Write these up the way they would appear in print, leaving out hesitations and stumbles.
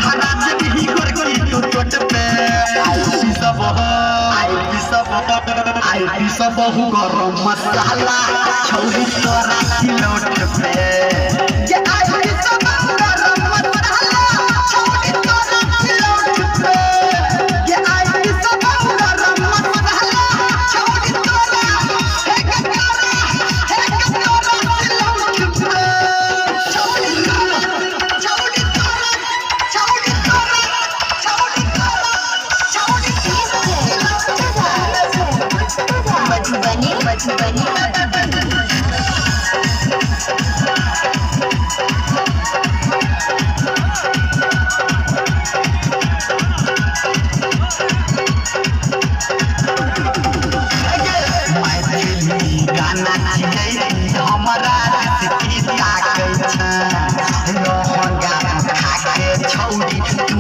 हरा जब ही करके तू चोट पे आई सब बहु गरम मसाला छौरी तोरा सिलौट पे ये आई सब गरम मसाला छौरी तोरा सिलौट पे ये आई सब गरम मसाला छौरी तोरा हे गकारा सिलौट पे छौरी मधुबनी गाना हमारा छौरी तू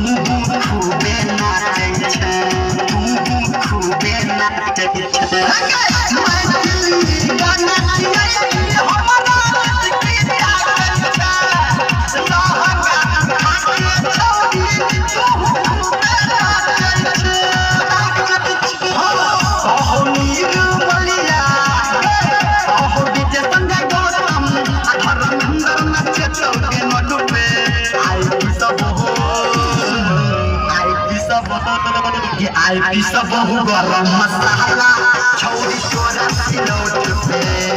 खूबे नाचै छै खूबे नाचै छै आई सब बहु गरम मसाला छौरी तोरा सिलौट पे